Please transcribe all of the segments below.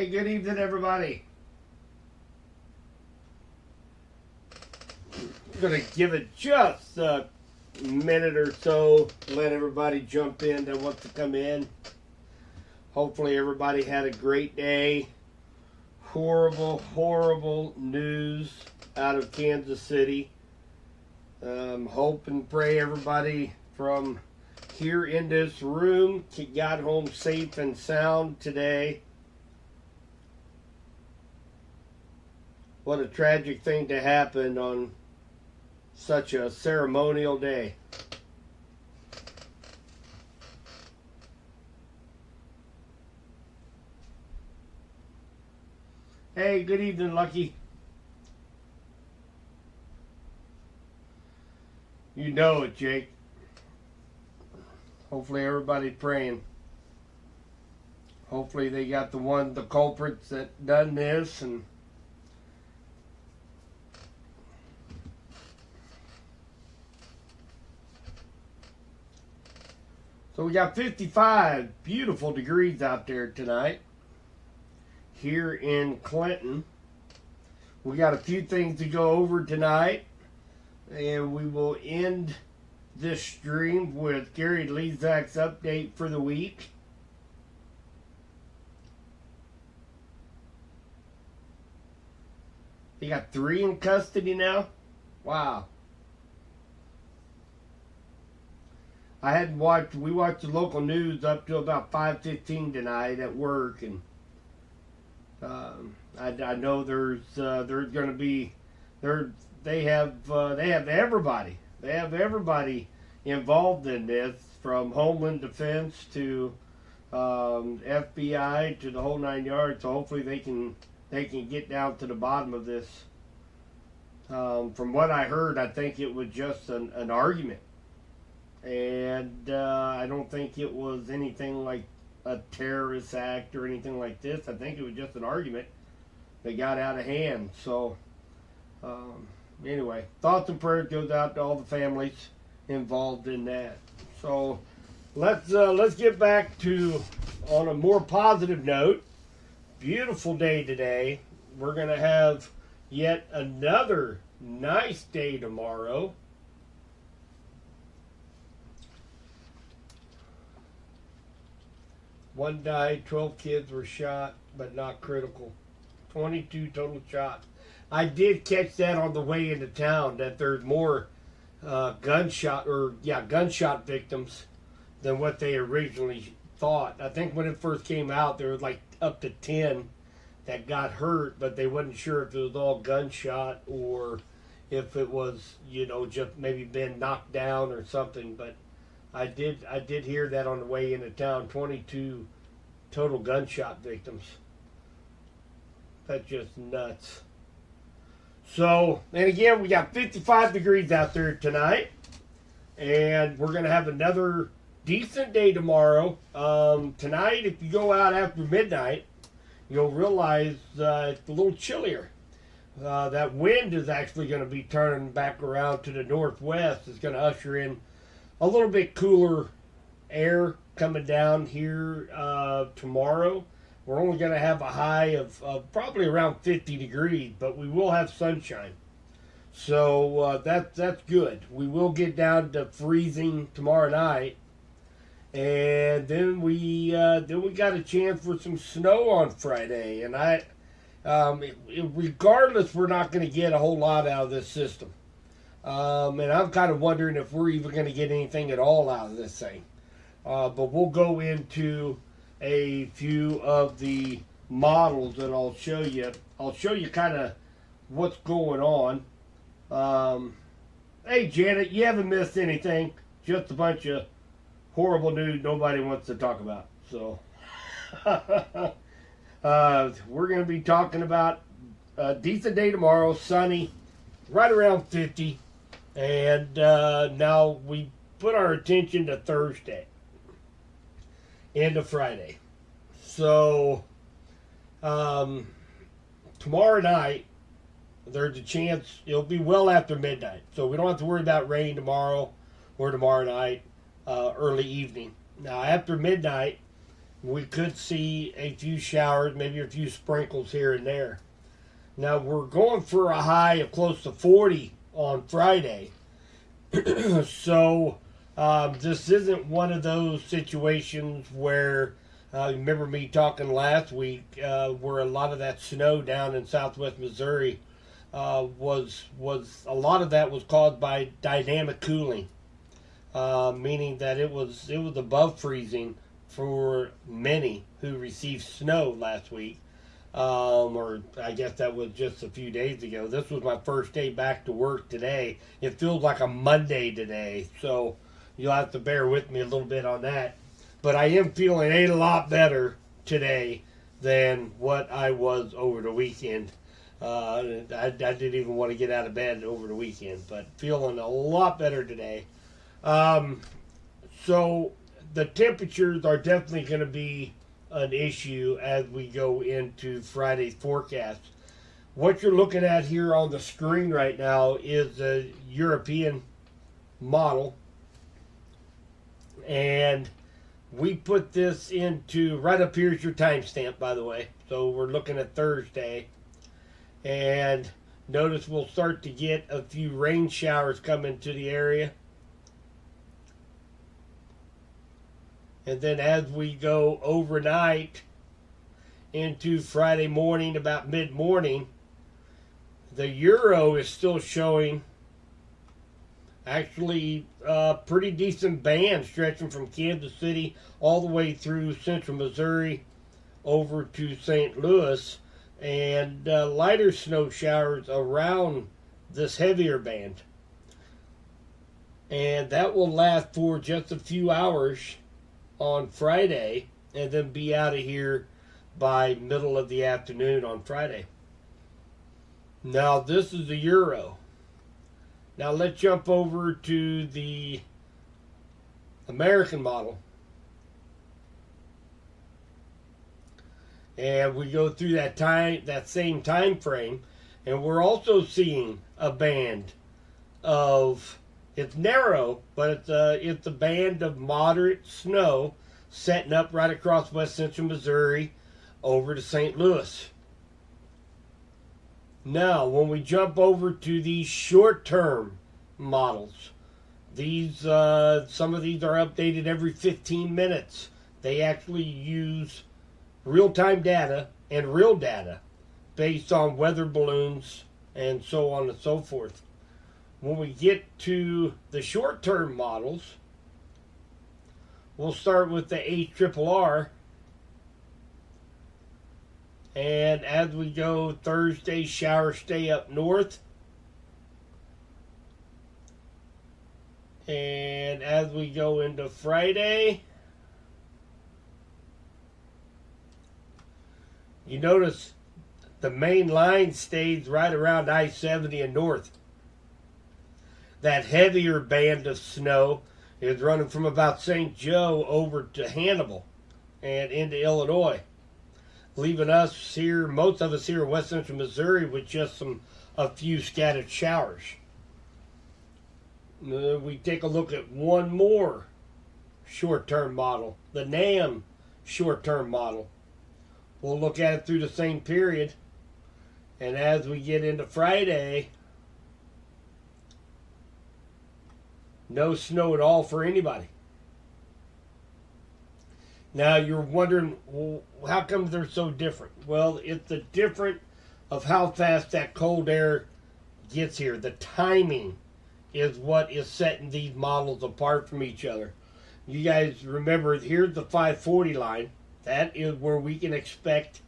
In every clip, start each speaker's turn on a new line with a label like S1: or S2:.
S1: Hey, good evening, everybody. I'm going to give it just a minute or so to let everybody jump in that wants to come in. Hopefully everybody had a great day. Horrible news out of Kansas City. Hope and pray everybody from here in this room got home safe and sound today. What a tragic thing to happen on such a ceremonial day. Hey, good evening, Lucky. You know it, Jake. Hopefully everybody's praying. Hopefully they got the culprits that done this, and so we got 55 beautiful degrees out there tonight here in Clinton. We got a few things to go over tonight, and we will end this stream with Gary Lezak's update for the week. They got 3 in custody now? Wow. We watched the local news up to about 5:15 tonight at work, and I know there's going to be they have everybody involved in this, from Homeland Defense to FBI to the whole 9 yards. So hopefully they can get down to the bottom of this. From what I heard, I think it was just an argument. And I don't think it was anything like a terrorist act or anything like this. I think it was just an argument that got out of hand. So anyway, thoughts and prayers goes out to all the families involved in that. So let's get back to, on a more positive note. Beautiful day today. We're gonna have yet another nice day tomorrow. One died, 12 kids were shot, but not critical. 22 total shots. I did catch that on the way into town, that there's more gunshot victims than what they originally thought. I think when it first came out, there was like up to 10 that got hurt, but they wasn't sure if it was all gunshot or if it was, just maybe been knocked down or something. But I did hear that on the way into town. 22 total gunshot victims. That's just nuts. So, and again, we got 55 degrees out there tonight, and we're going to have another decent day tomorrow. Tonight, if you go out after midnight, you'll realize it's a little chillier. That wind is actually going to be turning back around to the northwest. It's going to usher in a little bit cooler air coming down here tomorrow. We're only going to have a high of probably around 50 degrees, but we will have sunshine. So that's good. We will get down to freezing tomorrow night, and then we got a chance for some snow on Friday. And regardless, we're not going to get a whole lot out of this system. And I'm kind of wondering if we're even going to get anything at all out of this thing. But we'll go into a few of the models that I'll show you. I'll show you kind of what's going on. Hey, Janet, you haven't missed anything. Just a bunch of horrible news nobody wants to talk about. So we're going to be talking about a decent day tomorrow, sunny, right around 50. And now we put our attention to Thursday into Friday. So tomorrow night, there's a chance it'll be well after midnight. So we don't have to worry about rain tomorrow or tomorrow night, early evening. Now after midnight, we could see a few showers, maybe a few sprinkles here and there. Now we're going for a high of close to 40 on Friday. So this isn't one of those situations where, remember me talking last week, where a lot of that snow down in southwest Missouri was a lot of that was caused by dynamic cooling, meaning that it was above freezing for many who received snow last week. Or I guess that was just a few days ago. This was my first day back to work today. It feels like a Monday today, so you'll have to bear with me a little bit on that. But I am feeling a lot better today than what I was over the weekend. I didn't even want to get out of bed over the weekend, but feeling a lot better today. So the temperatures are definitely going to be an issue as we go into Friday's forecast. What you're looking at here on the screen right now is a European model, and we put this into, right up here's your timestamp, by the way. So we're looking at Thursday, and notice we'll start to get a few rain showers coming to the area. And then as we go overnight into Friday morning, about mid-morning, the Euro is still showing actually a pretty decent band stretching from Kansas City all the way through central Missouri over to St. Louis, and lighter snow showers around this heavier band. And that will last for just a few hours on Friday, and then be out of here by middle of the afternoon on Friday. Now this is the Euro. Now let's jump over to the American model, and we go through that same time frame, and we're also seeing a band of, it's narrow, but it's a band of moderate snow setting up right across west central Missouri over to St. Louis. Now, when we jump over to these short-term models, these some of these are updated every 15 minutes. They actually use real-time data and real data based on weather balloons and so on and so forth. When we get to the short-term models, we'll start with the HRRR. And as we go Thursday, showers stay up north. And as we go into Friday, you notice the main line stays right around I-70 and north. That heavier band of snow is running from about St. Joe over to Hannibal and into Illinois, leaving us here, most of us here in west central Missouri, with just a few scattered showers. We take a look at one more short-term model, the NAM short-term model. We'll look at it through the same period, and as we get into Friday, no snow at all for anybody. Now you're wondering, well, how come they're so different? Well, it's the difference of how fast that cold air gets here. The timing is what is setting these models apart from each other. You guys remember, here's the 540 line. That is where we can expect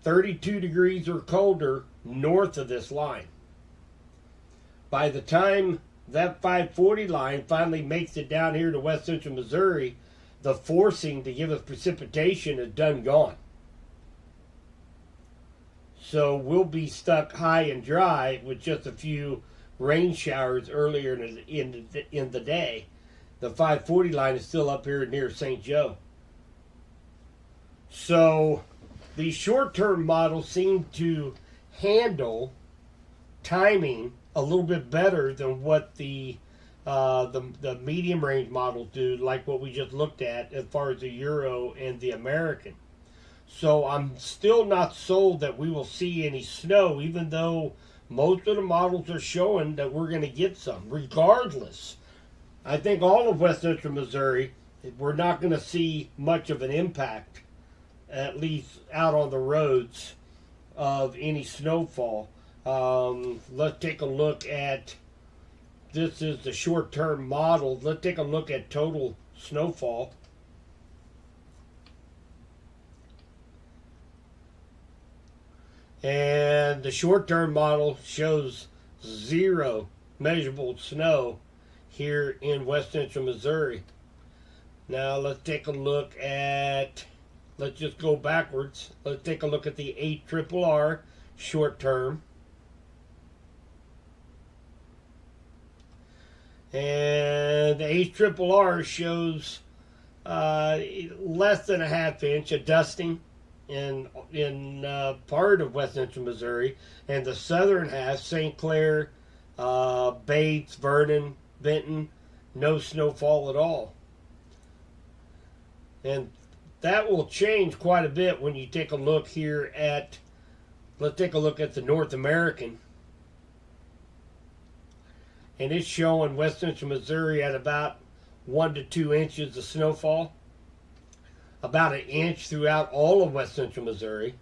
S1: 32 degrees or colder north of this line. By the time that 540 line finally makes it down here to west central Missouri, the forcing to give us precipitation is done gone. So we'll be stuck high and dry with just a few rain showers earlier in the day. The 540 line is still up here near St. Joe. So the short-term models seem to handle timing a little bit better than what the the medium range models do, like what we just looked at as far as the Euro and the American. So I'm still not sold that we will see any snow, even though most of the models are showing that we're going to get some. Regardless, I think all of West Central Missouri, we're not going to see much of an impact, at least out on the roads, of any snowfall. Let's take a look at, this is the short-term model. Let's take a look at total snowfall. And the short-term model shows 0 measurable snow here in West Central Missouri. Now let's take a look at, let's just go backwards. Let's take a look at the 8RRR short-term. And the 8RRR shows less than a ½ inch, a dusting in part of West Central Missouri, and the southern half, St. Clair, Bates, Vernon, Benton, no snowfall at all. And that will change quite a bit when you take a look here at, let's take a look at the North American. And it's showing West Central Missouri at about 1 to 2 inches of snowfall. About 1 inch throughout all of West Central Missouri.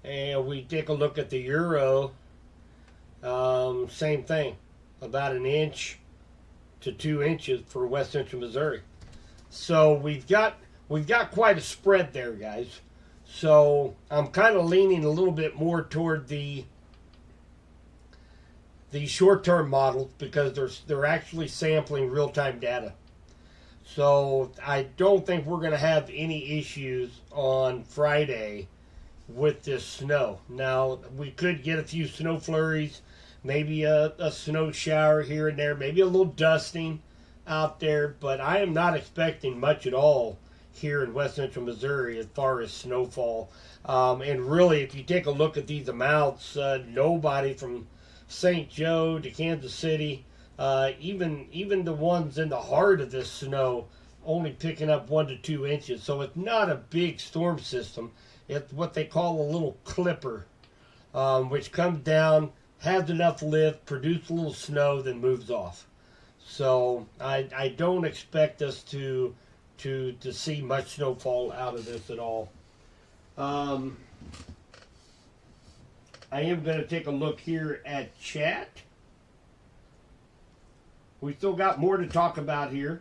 S1: And we take a look at the Euro, same thing, about 1 inch to 2 inches for West Central Missouri. So we've got quite a spread there, guys. So I'm kind of leaning a little bit more toward the short-term models because they're actually sampling real-time data. So I don't think we're going to have any issues on Friday with this snow. Now, we could get a few snow flurries, maybe a snow shower here and there, maybe a little dusting out there, but I am not expecting much at all here in West Central Missouri as far as snowfall. And really, if you take a look at these amounts, nobody from St. Joe to Kansas City, even the ones in the heart of this snow, only picking up 1 to 2 inches. So it's not a big storm system. It's what they call a little clipper, which comes down, has enough lift, produces a little snow, then moves off. So I don't expect us to see much snowfall out of this at all. I am going to take a look here at chat. We still got more to talk about here.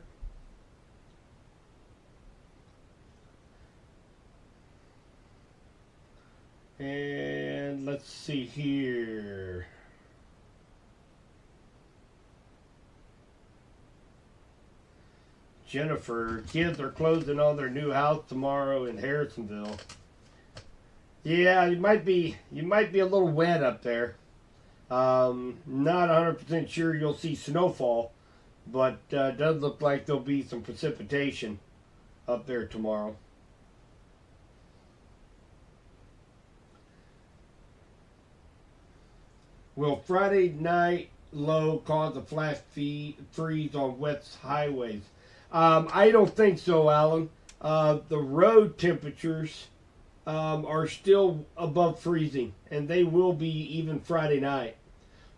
S1: And let's see here. Jennifer, kids are closing on their new house tomorrow in Harrisonville. Yeah, you might be a little wet up there. Not 100% sure you'll see snowfall, but it does look like there'll be some precipitation up there tomorrow. Will Friday night low cause a flash freeze on wet highways? I don't think so, Alan. The road temperatures are still above freezing, and they will be even Friday night.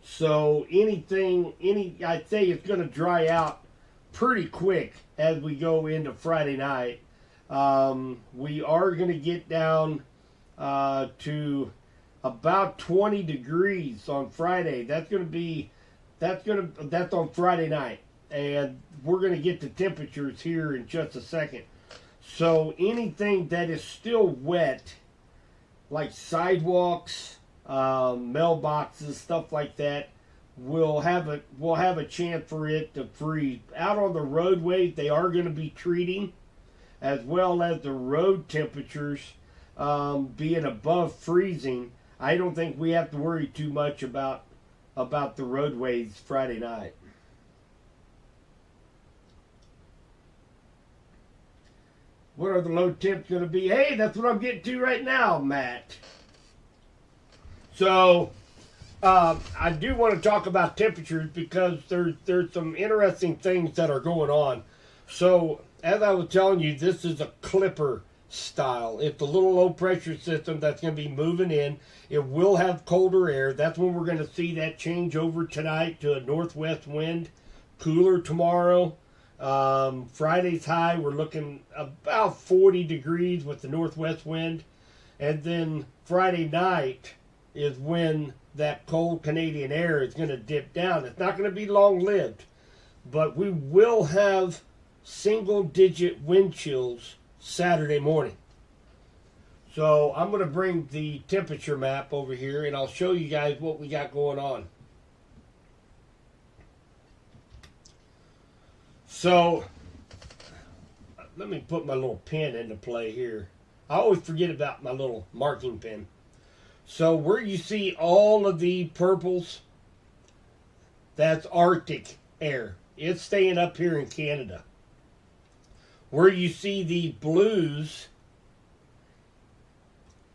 S1: So I'd say it's going to dry out pretty quick as we go into Friday night. We are going to get down to about 20 degrees on Friday. That's on Friday night, and we're going to get the temperatures here in just a second. So anything that is still wet, like sidewalks, mailboxes, stuff like that, we'll have a chance for it to freeze. Out on the roadways, they are going to be treating, as well as the road temperatures being above freezing. I don't think we have to worry too much about the roadways Friday night. What are the low temps going to be? Hey, that's what I'm getting to right now, Matt. So, I do want to talk about temperatures because there's some interesting things that are going on. So, as I was telling you, this is a clipper style. It's a little low pressure system that's going to be moving in. It will have colder air. That's when we're going to see that change over tonight to a northwest wind. Cooler tomorrow. Friday's high, we're looking about 40 degrees with the northwest wind. And then Friday night is when that cold Canadian air is going to dip down. It's not going to be long lived, but we will have single digit wind chills Saturday morning. So I'm going to bring the temperature map over here and I'll show you guys what we got going on. So let me put my little pen into play here. I always forget about my little marking pen. So where you see all of the purples, that's Arctic air. It's staying up here in Canada. Where you see the blues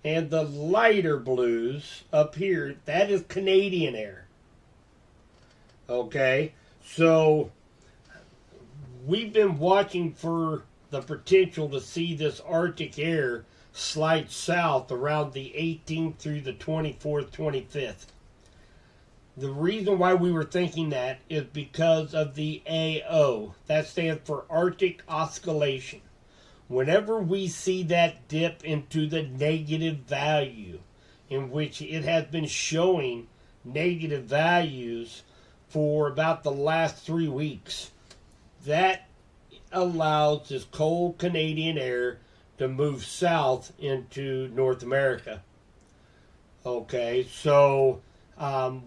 S1: and the lighter blues up here, that is Canadian air. Okay, so we've been watching for the potential to see this Arctic air slide south around the 18th through the 24th, 25th. The reason why we were thinking that is because of the AO. That stands for Arctic Oscillation. Whenever we see that dip into the negative value, in which it has been showing negative values for about the last 3 weeks, that allows this cold Canadian air to move south into North America. Okay, so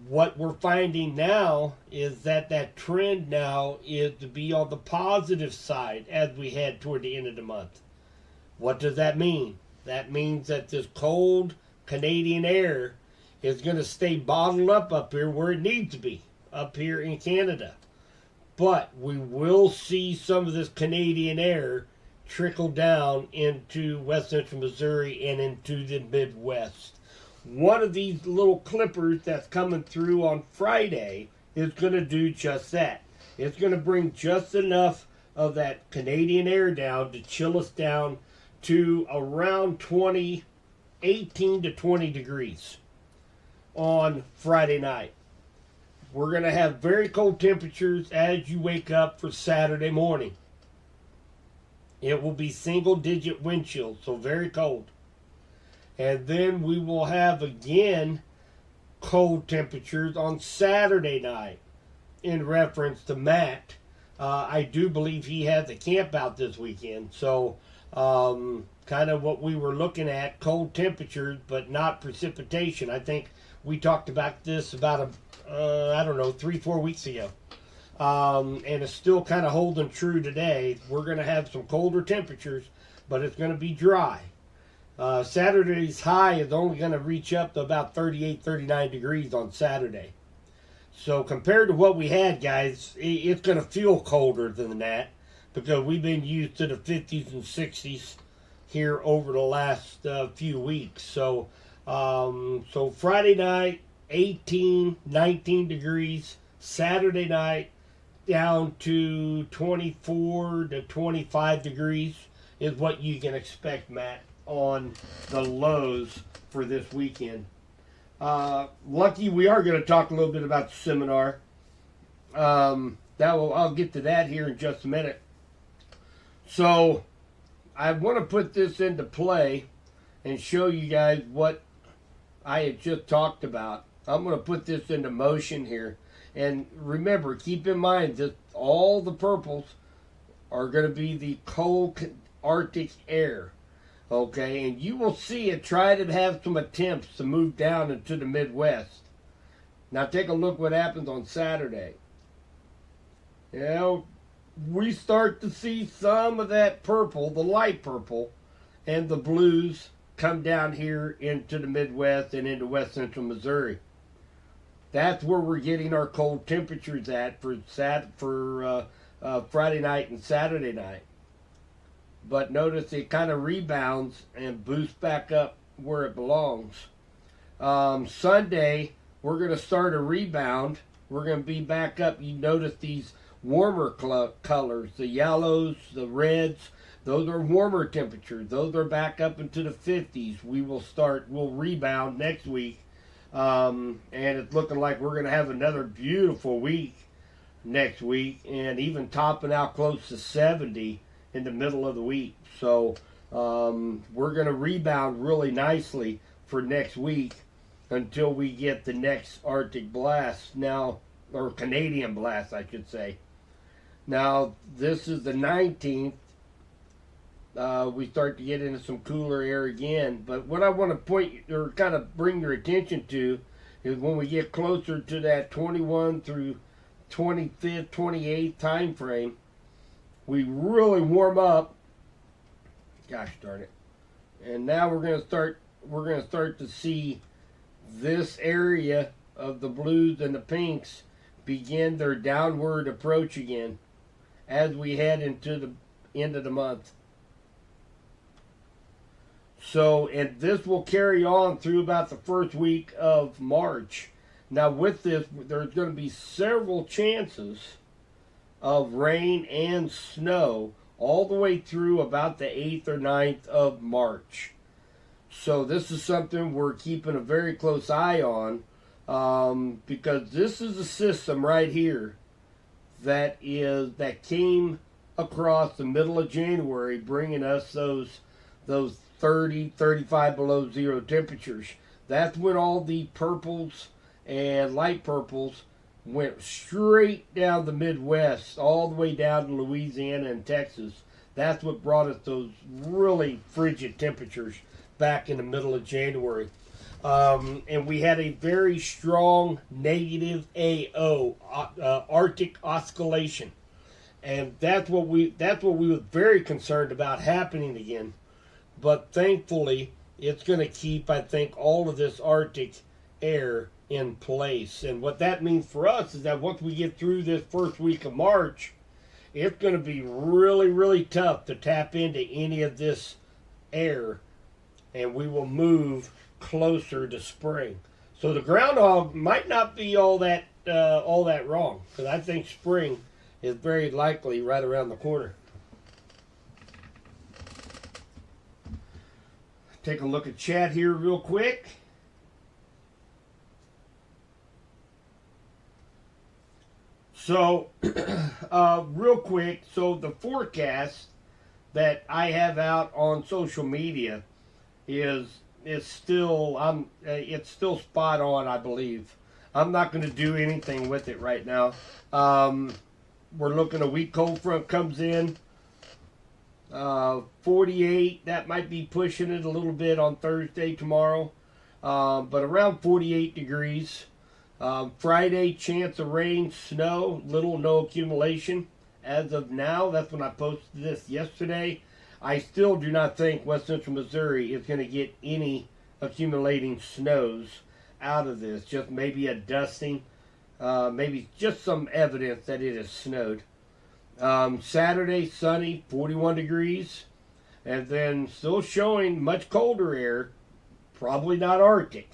S1: what we're finding now is that trend now is to be on the positive side as we head toward the end of the month. What does that mean? That means that this cold Canadian air is going to stay bottled up here where it needs to be, up here in Canada. But we will see some of this Canadian air trickle down into west central Missouri and into the Midwest. One of these little clippers that's coming through on Friday is going to do just that. It's going to bring just enough of that Canadian air down to chill us down to around 18 to 20 degrees on Friday night. We're going to have very cold temperatures as you wake up for Saturday morning. It will be single digit wind chills, so very cold. And then we will have again cold temperatures on Saturday night. In reference to Matt, I do believe he has a camp out this weekend. So kind of what we were looking at, cold temperatures, but not precipitation. I think we talked about this about 3-4 weeks ago. And it's still kind of holding true today. We're going to have some colder temperatures, but it's going to be dry. Saturday's high is only going to reach up to about 38, 39 degrees on Saturday. So compared to what we had, guys, it's going to feel colder than that because we've been used to the 50s and 60s here over the last few weeks. So Friday night, 18, 19 degrees. Saturday night, down to 24 to 25 degrees is what you can expect, Matt, on the lows for this weekend. Lucky, we are going to talk a little bit about the seminar. I'll get to that here in just a minute. So I want to put this into play and show you guys what I had just talked about. I'm going to put this into motion here. And remember, keep in mind that all the purples are going to be the cold Arctic air. Okay, and you will see it try to have some attempts to move down into the Midwest. Now take a look what happens on Saturday. You know, we start to see some of that purple, the light purple, and the blues come down here into the Midwest and into west central Missouri. That's where we're getting our cold temperatures at for Friday night and Saturday night. But notice it kind of rebounds and boosts back up where it belongs. Sunday, we're going to start a rebound. We're going to be back up. You notice these warmer colors, the yellows, the reds, those are warmer temperatures. Those are back up into the 50s. We'll rebound next week. And it's looking like we're going to have another beautiful week next week, and even topping out close to 70 in the middle of the week. So we're going to rebound really nicely for next week until we get the next Arctic blast now, or Canadian blast, I should say. Now, this is the 19th. We start to get into some cooler air again. But what I want to point or kind of bring your attention to is when we get closer to that 21 through 25th, 28th time frame, we really warm up. Gosh darn it. And now we're going to start to see this area of the blues and the pinks begin their downward approach again as we head into the end of the month. So, and this will carry on through about the first week of March. Now with this, there's going to be several chances of rain and snow all the way through about the 8th or 9th of March. So this is something we're keeping a very close eye on, because this is a system right here that came across the middle of January, bringing us those 30, 35 below zero temperatures. That's when all the purples and light purples went straight down the Midwest, all the way down to Louisiana and Texas. That's what brought us those really frigid temperatures back in the middle of January. And we had a very strong negative AO, Arctic oscillation. And that's what we were very concerned about happening again. But thankfully, it's going to keep, I think, all of this Arctic air in place. And what that means for us is that once we get through this first week of March, it's going to be really, really tough to tap into any of this air, and we will move closer to spring. So the groundhog might not be all that wrong, because I think spring is very likely right around the corner. Take a look at chat here real quick. So, real quick, so the forecast that I have out on social media is still it's still spot on, I believe. I'm not going to do anything with it right now. We're looking, a weak cold front comes in. 48, that might be pushing it a little bit on Thursday, tomorrow. But around 48 degrees. Friday, chance of rain, snow, little, no accumulation. As of now, that's when I posted this yesterday. I still do not think West Central Missouri is going to get any accumulating snows out of this. Just maybe a dusting, maybe just some evidence that it has snowed. Saturday, sunny, 41 degrees. And then still showing much colder air, probably not Arctic,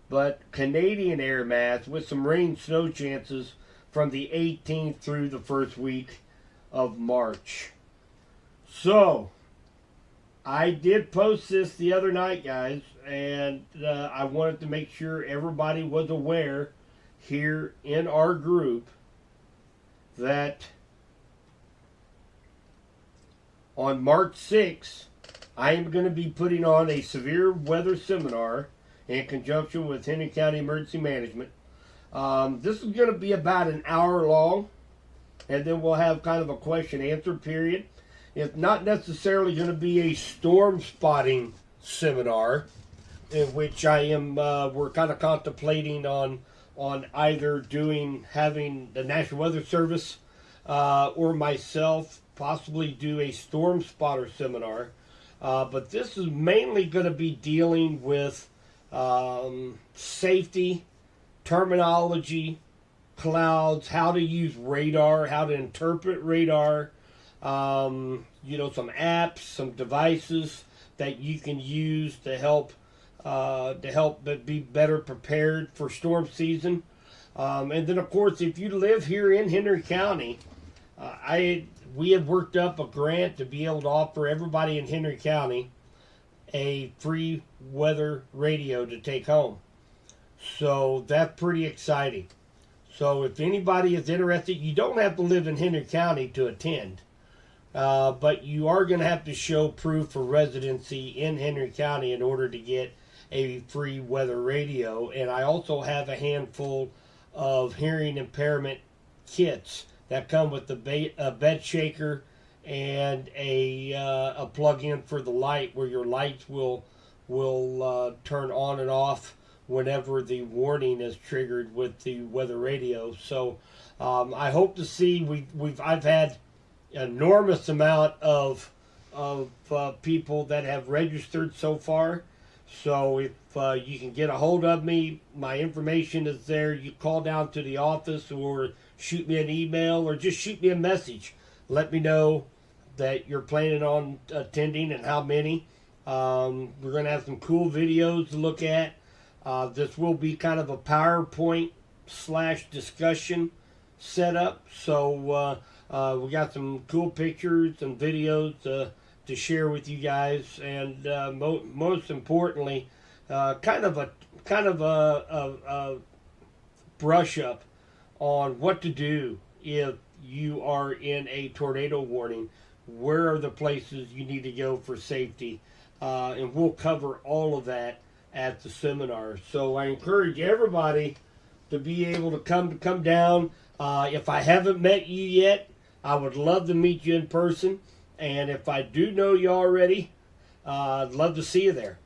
S1: but Canadian air mass with some rain snow chances from the 18th through the first week of March. So, I did post this the other night, guys, and I wanted to make sure everybody was aware here in our group that on March 6th, I am going to be putting on a severe weather seminar in conjunction with Henry County Emergency Management. This is going to be about an hour long, and then we'll have kind of a question-answer period. It's not necessarily going to be a storm spotting seminar, in which we're kind of contemplating on either having the National Weather Service or myself possibly do a storm spotter seminar. But this is mainly going to be dealing with safety, terminology, clouds, how to use radar, how to interpret radar, some apps, some devices that you can use to help to help be better prepared for storm season. And then, of course, if you live here in Henry County, we have worked up a grant to be able to offer everybody in Henry County a free weather radio to take home. So that's pretty exciting. So if anybody is interested, you don't have to live in Henry County to attend. But you are going to have to show proof of residency in Henry County in order to get a free weather radio. And I also have a handful of hearing impairment kits that come with a bed shaker and a plug-in for the light, where your lights will turn on and off whenever the warning is triggered with the weather radio. So I hope to see, I've had enormous amount of people that have registered so far. So if you can get a hold of me, my information is there. You call down to the office or shoot me an email or just shoot me a message. Let me know that you're planning on attending and how many. We're going to have some cool videos to look at. This will be kind of a PowerPoint / discussion setup. So we got some cool pictures and videos to share with you guys, and most importantly, kind of a brush up on what to do if you are in a tornado warning. Where are the places you need to go for safety? And we'll cover all of that at the seminar. So I encourage everybody to be able to come down. If I haven't met you yet, I would love to meet you in person. And if I do know you already, I'd love to see you there.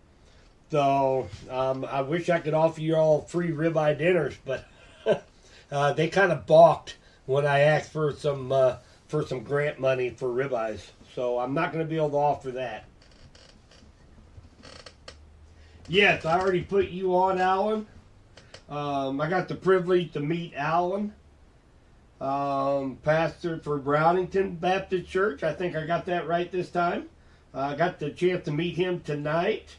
S1: So I wish I could offer you all free ribeye dinners, but they kind of balked when I asked for some grant money for ribeyes. So I'm not going to be able to offer that. Yes, I already put you on, Alan. I got the privilege to meet Alan, pastor for Brownington Baptist Church. I think I got that right this time. I got the chance to meet him tonight.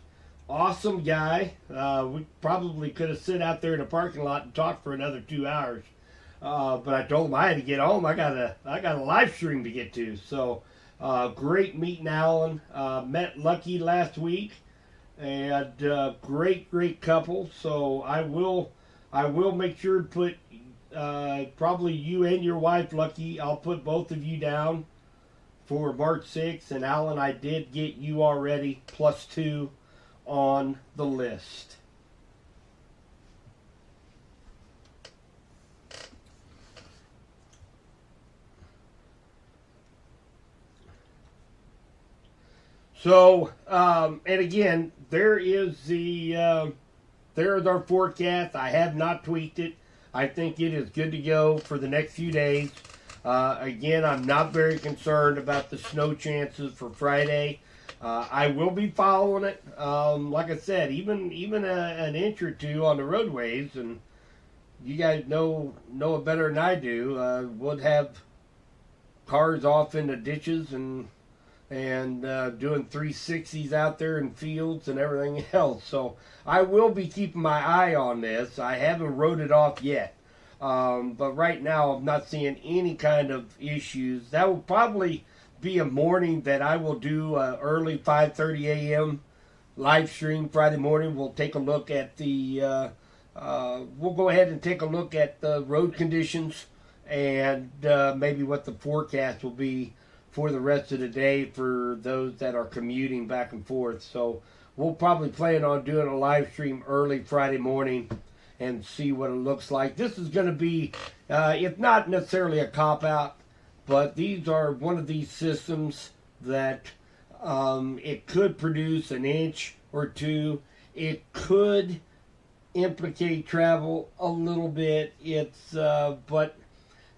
S1: Awesome guy. We probably could have sit out there in the parking lot and talked for another 2 hours. But I told him I had to get home. I got a live stream to get to. So great meeting Alan. Met Lucky last week, and great couple. So I will make sure to put probably you and your wife, Lucky. I'll put both of you down for March 6th. And Alan, I did get you already +2 on the list. So, and again, there's our forecast. I have not tweaked it. I think it is good to go for the next few days. Again, I'm not very concerned about the snow chances for Friday. I will be following it. Like I said, even an inch or two on the roadways, and you guys know it better than I do. Would have cars off in the ditches and doing 360s out there in fields and everything else. So I will be keeping my eye on this. I haven't wrote it off yet. But right now I'm not seeing any kind of issues. That will probably be a morning that I will do early 5:30 a.m. live stream Friday morning. We'll take a look at we'll go ahead and take a look at the road conditions and maybe what the forecast will be for the rest of the day for those that are commuting back and forth. So we'll probably plan on doing a live stream early Friday morning and see what it looks like. This is going to be, if not necessarily a cop-out, but these are one of these systems that it could produce an inch or two. It could implicate travel a little bit. But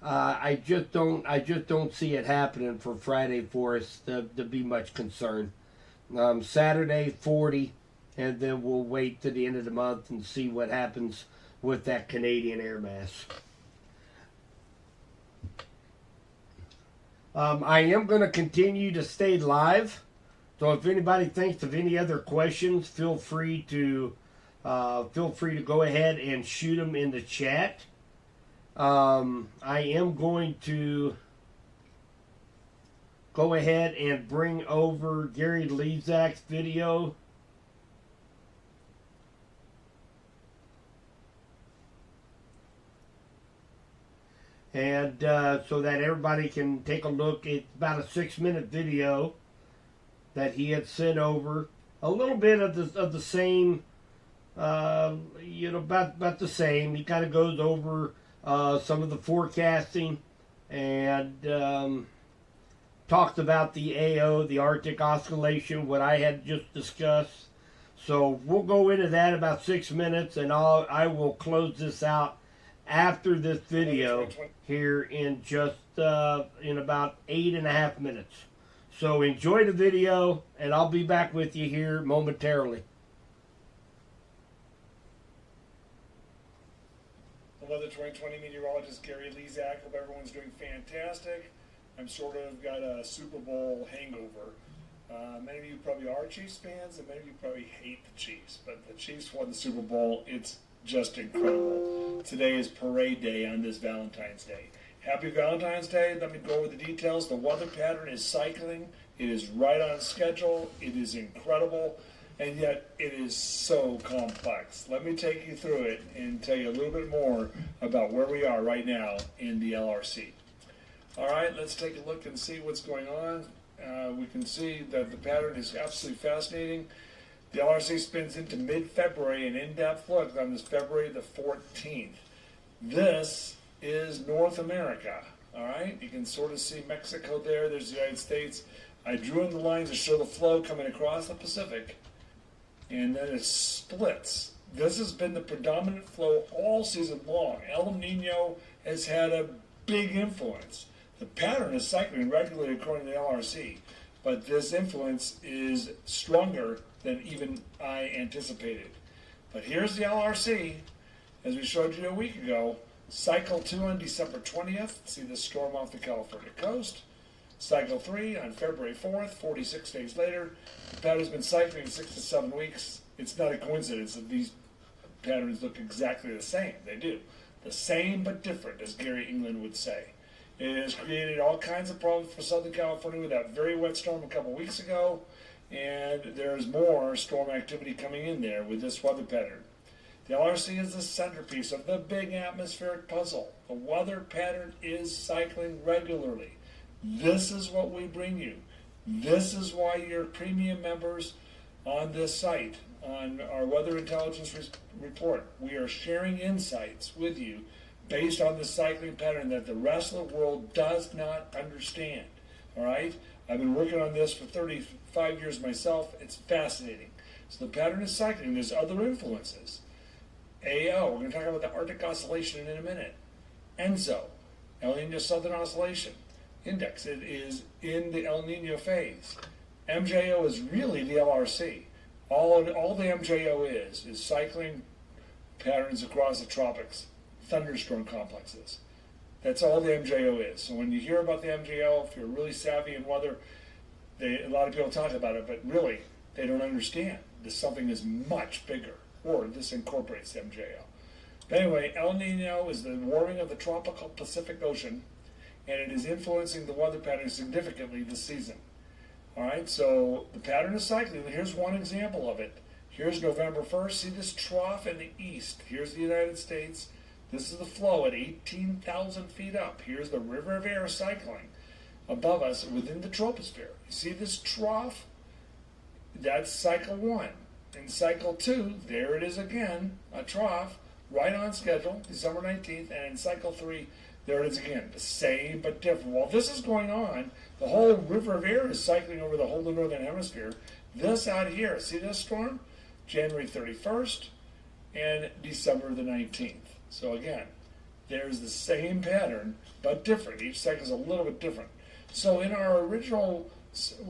S1: I just don't see it happening for Friday for us to be much concern. Saturday 40, and then we'll wait to the end of the month and see what happens with that Canadian air mass. I am going to continue to stay live So if anybody thinks of any other questions, feel free to go ahead and shoot them in the chat. I am going to go ahead and bring over Gary Lezak's video. And so that everybody can take a look. It's about a 6-minute video that he had sent over. A little bit of the same, about the same. He kind of goes over some of the forecasting and talks about the AO, the Arctic Oscillation, what I had just discussed. So we'll go into that about 6 minutes, and I will close this out after this video here in just in about 8.5 minutes. So enjoy the video, and I'll be back with you here momentarily.
S2: The Weather 2020 meteorologist Gary Lezak. Hope everyone's doing fantastic. I'm sort of got a Super Bowl hangover. Many of you probably are Chiefs fans, and many of you probably hate the Chiefs. But the Chiefs won the Super Bowl. It's just incredible. Today is parade day on this Valentine's Day. Happy Valentine's Day. Let me go over the details. The weather pattern is cycling. It is right on schedule. It is incredible. And yet it is so complex. Let me take you through it and tell you a little bit more about where we are right now in the LRC. All right, let's take a look and see what's going on. We can see that the pattern is absolutely fascinating. The LRC spins into mid-February, an in-depth look on this February the 14th. This is North America, all right? You can sort of see Mexico there. There's the United States. I drew in the lines to show the flow coming across the Pacific, and then it splits. This has been the predominant flow all season long. El Nino has had a big influence. The pattern is cycling regularly according to the LRC, but this influence is stronger than even I anticipated. But here's the LRC, as we showed you a week ago. Cycle 2 on December 20th, see the storm off the California coast. Cycle 3 on February 4th, 46 days later. The pattern's been cycling 6 to 7 weeks. It's not a coincidence that these patterns look exactly the same. They do. The same but different, as Gary England would say. It has created all kinds of problems for Southern California with that very wet storm a couple weeks ago, and there's more storm activity coming in there with this weather pattern. The LRC is the centerpiece of the big atmospheric puzzle. The weather pattern is cycling regularly. This is what we bring you. This is why you're premium members on this site, on our Weather Intelligence Report. We are sharing insights with you based on the cycling pattern that the rest of the world does not understand. All right? I've been working on this for 35 years myself. It's fascinating. So the pattern is cycling. There's other influences. AO, we're going to talk about the Arctic Oscillation in a minute. ENSO, El Nino Southern Oscillation Index. It is in the El Nino phase. MJO is really the LRC. All the MJO is cycling patterns across the tropics, thunderstorm complexes. That's all the MJO is. So when you hear about the MJO, if you're really savvy in weather, a lot of people talk about it, but really, they don't understand. Something is much bigger, or this incorporates the MJO. But anyway, El Nino is the warming of the tropical Pacific Ocean, and it is influencing the weather pattern significantly this season. All right, so the pattern is cycling. Here's one example of it. Here's November 1st. See this trough in the east. Here's the United States. This is the flow at 18,000 feet up. Here's the river of air cycling above us within the troposphere. You see this trough? That's cycle 1. In cycle 2, there it is again, a trough, right on schedule, December 19th. And in cycle 3, there it is again, the same but different. While this is going on, the whole river of air is cycling over the whole of the northern hemisphere. This out here, see this storm? January 31st and December the 19th. So again, there's the same pattern, but different. Each cycle is a little bit different. So in our original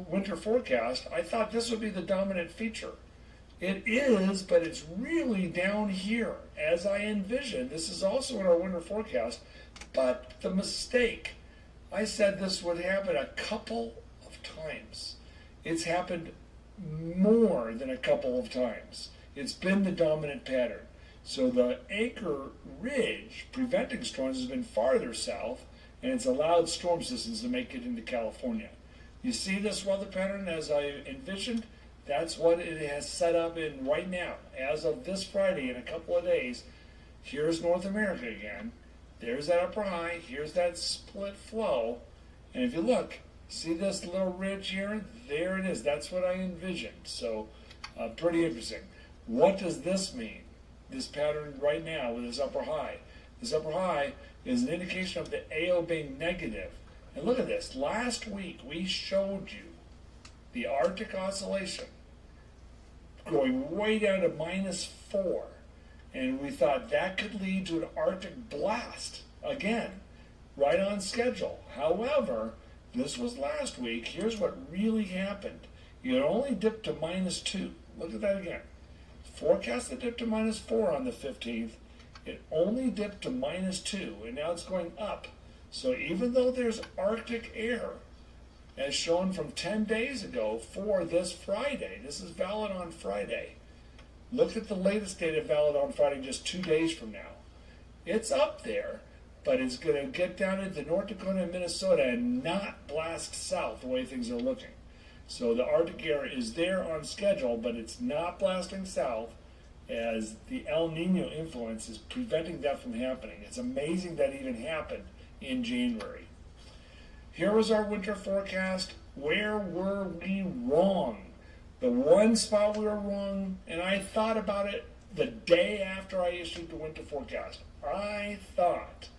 S2: winter forecast, I thought this would be the dominant feature. It is, but it's really down here. As I envisioned, this is also in our winter forecast, but the mistake, I said this would happen a couple of times. It's happened more than a couple of times. It's been the dominant pattern. So the anchor ridge preventing storms has been farther south, and it's allowed storm systems to make it into California. You see this weather pattern as I envisioned? That's what it has set up in right now. As of this Friday, in a couple of days, here's North America again. There's that upper high. Here's that split flow. And if you look, see this little ridge here? There it is. That's what I envisioned. So pretty interesting. What does this mean? This pattern right now with this upper high. This upper high is an indication of the AO being negative. And look at this. Last week we showed you the Arctic oscillation going way down to -4. And we thought that could lead to an Arctic blast. Again, right on schedule. However, this was last week. Here's what really happened. It only dipped to -2. Look at that again. Forecast the dip to -4 on the 15th. It only dipped to -2, and now it's going up. So even though there's Arctic air, as shown from 10 days ago for this Friday, this is valid on Friday. Look at the latest data valid on Friday just 2 days from now. It's up there, but it's going to get down into North Dakota and Minnesota and not blast south the way things are looking. So the Arctic air is there on schedule, but it's not blasting south as the El Nino influence is preventing that from happening. It's amazing that even happened in January. Here was our winter forecast. Where were we wrong? The one spot we were wrong, and I thought about it the day after I issued the winter forecast. I thought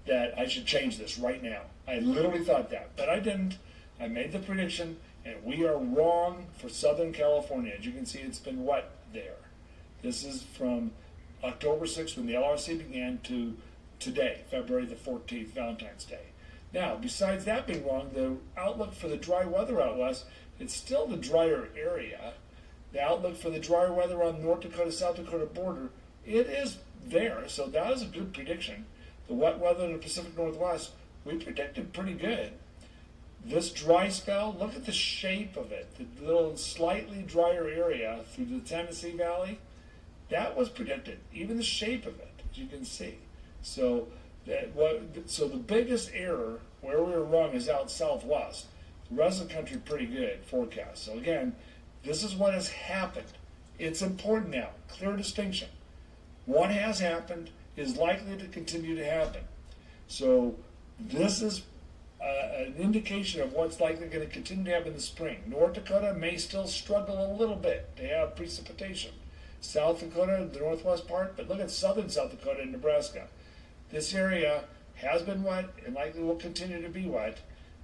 S2: that I should change this right now. I literally thought that, but I didn't. I made the prediction, and we are wrong for Southern California. As you can see, it's been wet there. This is from October 6th when the LRC began to today, February the 14th, Valentine's Day. Now, besides that being wrong, the outlook for the dry weather out west, it's still the drier area. The outlook for the drier weather on North Dakota-South Dakota border, it is there, so that is a good prediction. The wet weather in the Pacific Northwest, we predicted pretty good. This dry spell, look at the shape of it, the little slightly drier area through the Tennessee Valley, that was predicted, even the shape of it, as you can see. So the biggest error where we were wrong is out southwest. The rest of the country pretty good forecast. So again, this is what has happened. It's important now. Clear distinction. What has happened is likely to continue to happen. So this is an indication of what's likely going to continue to happen in the spring. North Dakota may still struggle a little bit. They have precipitation. South Dakota, the northwest part, but look at southern South Dakota and Nebraska. This area has been wet and likely will continue to be wet,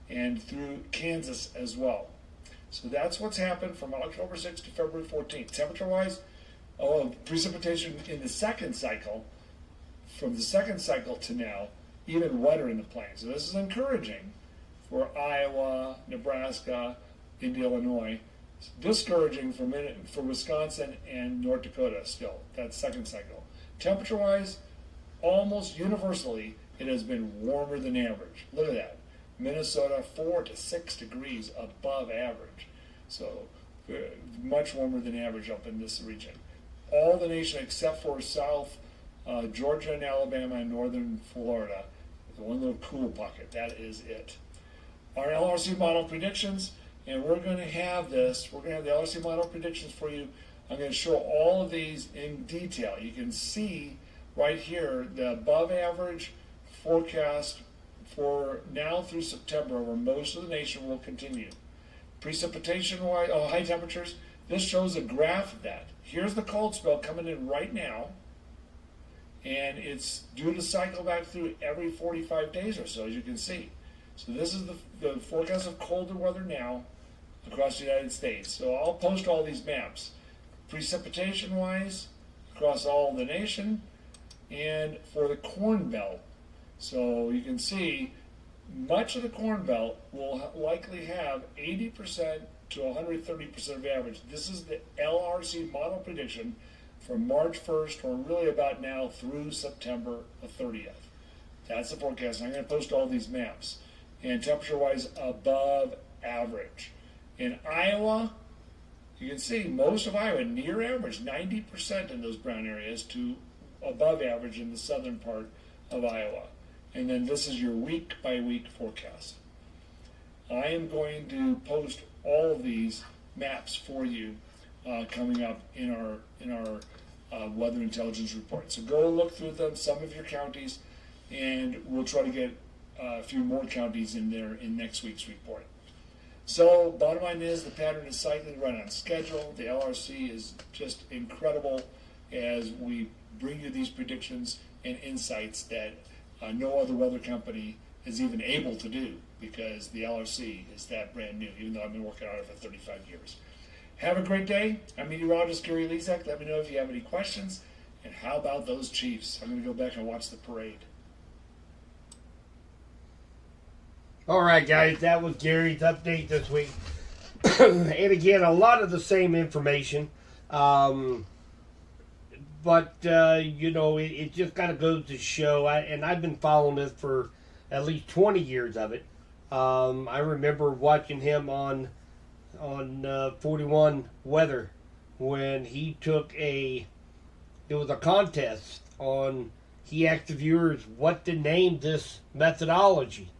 S2: and through Kansas as well. So that's what's happened from October 6th to February 14th. Temperature-wise, precipitation in the second cycle, from the second cycle to now, even wetter in the plains. So this is encouraging for Iowa, Nebraska, into Illinois. It's discouraging for Wisconsin and North Dakota still, that second cycle. Temperature-wise, almost universally, it has been warmer than average. Look at that. Minnesota, 4 to 6 degrees above average. So much warmer than average up in this region. All the nation except for South Georgia and Alabama and northern Florida. The one little cool pocket. That is it. Our LRC model predictions, and we're going to have this. We're going to have the LRC model predictions for you. I'm going to show all of these in detail. You can see right here the above average forecast for now through September where most of the nation will continue. Precipitation-wise, high temperatures, this shows a graph of that. Here's the cold spell coming in right now, and it's due to cycle back through every 45 days or so, as you can see. So this is the forecast of colder weather now across the United States. So I'll post all these maps. Precipitation-wise, across all the nation, and for the Corn Belt. So you can see much of the Corn Belt will likely have 80% to 130% of average. This is the LRC model prediction from March 1st, or really about now through September the 30th. That's the forecast. I'm going to post all these maps. And temperature-wise, above average. In Iowa, you can see most of Iowa near average, 90% in those brown areas to above average in the southern part of Iowa. And then this is your week by week forecast. I am going to post all of these maps for you coming up in our weather intelligence report. So go look through them, some of your counties, and we'll try to get a few more counties in there in next week's report. So bottom line is the pattern is cycling right on schedule. The LRC is just incredible as we bring you these predictions and insights that no other weather company is even able to do, because the LRC is that brand new, even though I've been working on it for 35 years. Have a great day. I'm meteorologist Gary Lezak. Let me know if you have any questions. And how about those Chiefs? I'm going to go back and watch the parade.
S1: All right, guys, that was Gary's update this week. And again, a lot of the same information. But, you know, it just kind of goes to show, and I've been following this for at least 20 years of it. I remember watching him on 41 Weather when he took it was a contest on, he asked the viewers what to name this methodology.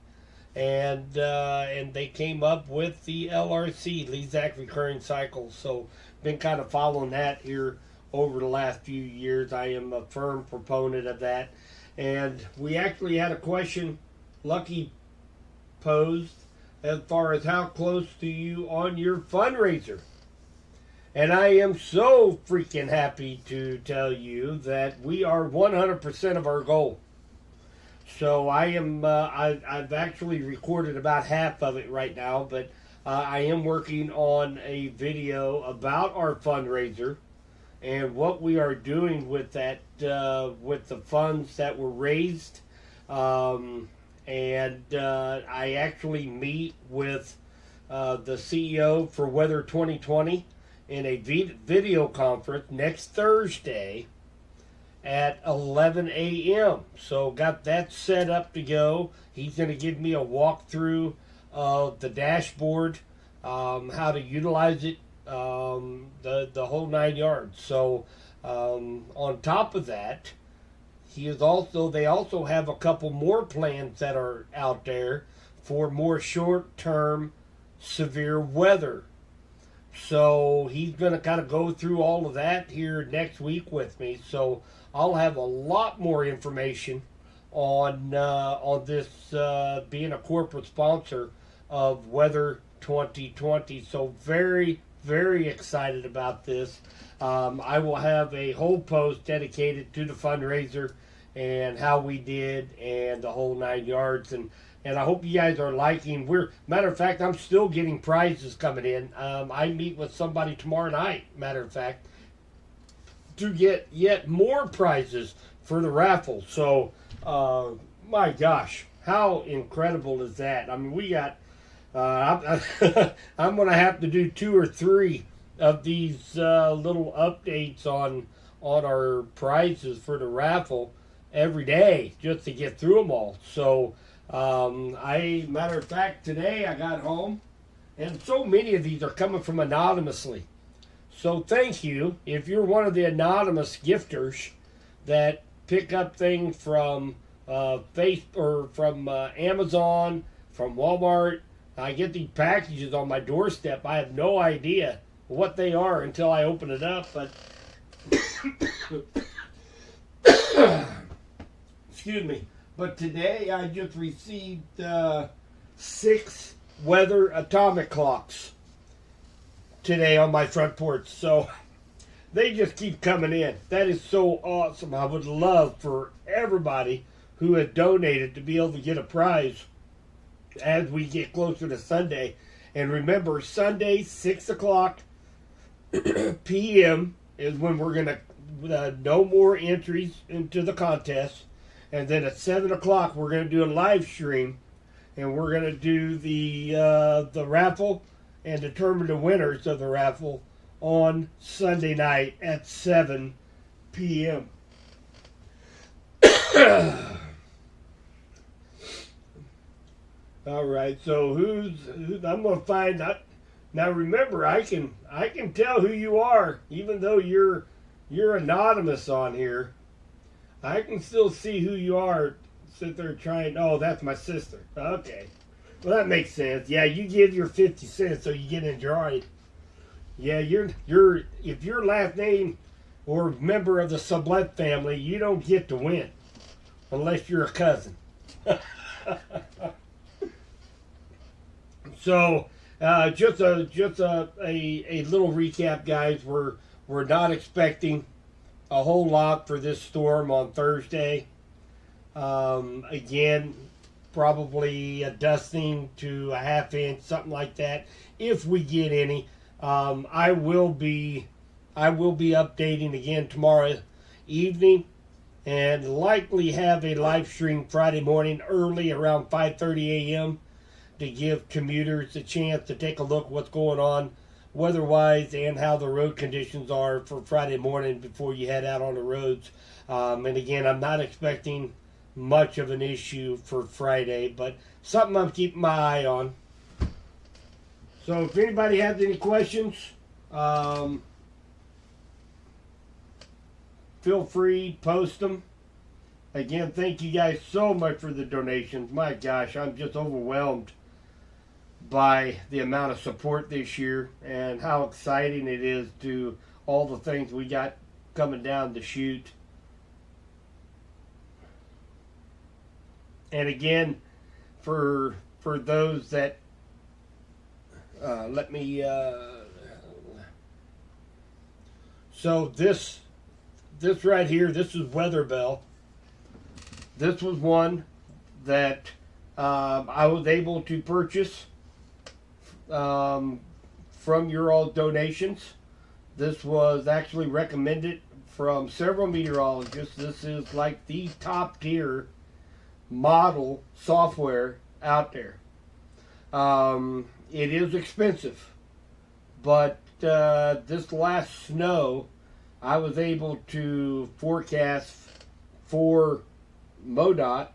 S1: And they came up with the LRC, Lezak Recurring Cycles. So been kind of following that here over the last few years. I am a firm proponent of that. And we actually had a question Lucky posed as far as how close to you on your fundraiser. And I am so freaking happy to tell you that we are 100% of our goal. So I am, I've actually recorded about half of it right now, but I am working on a video about our fundraiser and what we are doing with that, with the funds that were raised. I actually meet with the CEO for Weather 2020 in a video conference next Thursday at 11 a.m. So got that set up to go. He's going to give me a walkthrough of the dashboard, how to utilize it, the whole 9 yards. So on top of that, they also have a couple more plans that are out there for more short-term severe weather. So he's going to kind of go through all of that here next week with me. So I'll have a lot more information on this being a corporate sponsor of Weather 2020. So very, very excited about this. I will have a whole post dedicated to the fundraiser and how we did and the whole 9 yards. And I hope you guys are liking. Matter of fact, I'm still getting prizes coming in. I meet with somebody tomorrow night, matter of fact, to get yet more prizes for the raffle. So, my gosh, how incredible is that? I mean, we got, I'm going to have to do 2 or 3 of these little updates on our prizes for the raffle every day just to get through them all. So, matter of fact, today I got home, and so many of these are coming from anonymously. So thank you. If you're one of the anonymous gifters that pick up things from from Amazon, from Walmart, I get these packages on my doorstep. I have no idea what they are until I open it up. But excuse me. But today I just received 6 weather atomic clocks today on my front porch. So they just keep coming in. That is so awesome. I would love for everybody who has donated to be able to get a prize as we get closer to Sunday. And remember, Sunday, 6 o'clock p.m. is when we're going to no more entries into the contest. And then at 7 o'clock, we're going to do a live stream, and we're going to do the raffle and determine the winners of the raffle on Sunday night at 7 p.m. All right, so who's I'm going to find out. Now remember, I can tell who you are, even though you're anonymous on here. I can still see who you are. Sit there trying. Oh, that's my sister. Okay, well that makes sense. Yeah, you give your 50 cents so you get enjoyed. Yeah, you're if your last name or member of the Sublet family, you don't get to win unless you're a cousin. So, just a little recap, guys. We're not expecting a whole lot for this storm on Thursday. Again, probably a dusting to a half inch, something like that, if we get any. I will be updating again tomorrow evening, and likely have a live stream Friday morning early around 5:30 a.m. to give commuters a chance to take a look what's going on weather-wise and how the road conditions are for Friday morning before you head out on the roads. And again, I'm not expecting much of an issue for Friday, but something I'm keeping my eye on. So if anybody has any questions, feel free, post them. Again, thank you guys so much for the donations. My gosh, I'm just overwhelmed by the amount of support this year and how exciting it is to all the things we got coming down the chute. And again, for those that so this right here, this is Weather Bell. This was one that I was able to purchase from your all donations. This was actually recommended from several meteorologists. This is like the top tier model software out there. It is expensive, but this last snow, I was able to forecast for MoDOT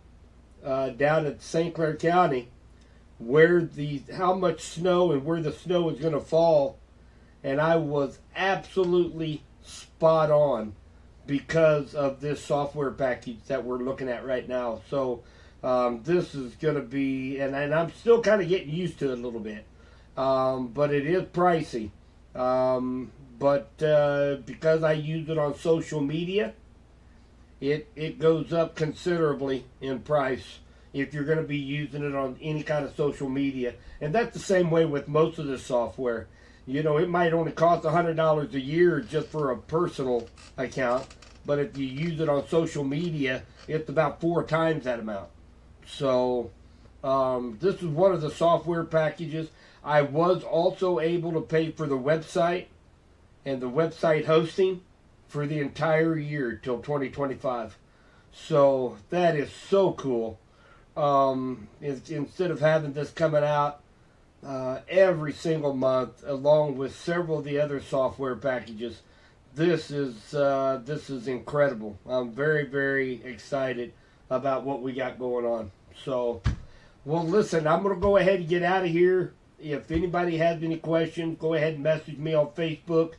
S1: down at St. Clair County how much snow and where the snow is going to fall, and I was absolutely spot on because of this software package that we're looking at right now. So this is going to be, and I'm still kind of getting used to it a little bit, but it is pricey. But because I use it on social media, it goes up considerably in price if you're going to be using it on any kind of social media. And that's the same way with most of this software. You know, it might only cost $100 a year just for a personal account, but if you use it on social media, it's about 4 times that amount. So this is one of the software packages. I was also able to pay for the website and the website hosting for the entire year till 2025. So that is so cool. Instead of having this coming out every single month, along with several of the other software packages, this is incredible. I'm very, very excited about what we got going on. So, well, listen, I'm going to go ahead and get out of here. If anybody has any questions, go ahead and message me on Facebook.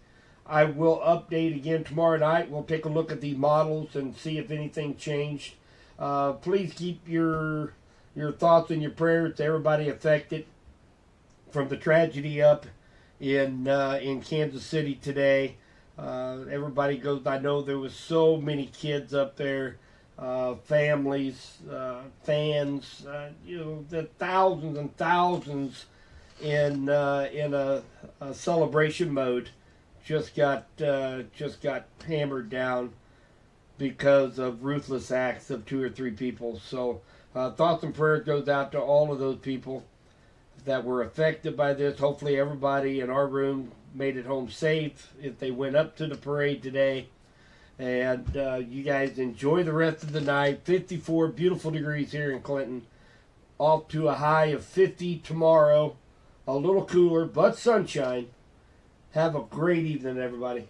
S1: I will update again tomorrow night. We'll take a look at the models and see if anything changed. Please keep your thoughts and your prayers to everybody affected from the tragedy up in Kansas City today. Everybody goes. I know there was so many kids up there, families, fans. The thousands and thousands in a celebration mode. Just got hammered down because of ruthless acts of 2 or 3 people. So thoughts and prayers goes out to all of those people that were affected by this. Hopefully everybody in our room made it home safe if they went up to the parade today. And you guys enjoy the rest of the night. 54 beautiful degrees here in Clinton. Off to a high of 50 tomorrow. A little cooler, but sunshine. Have a great evening, everybody.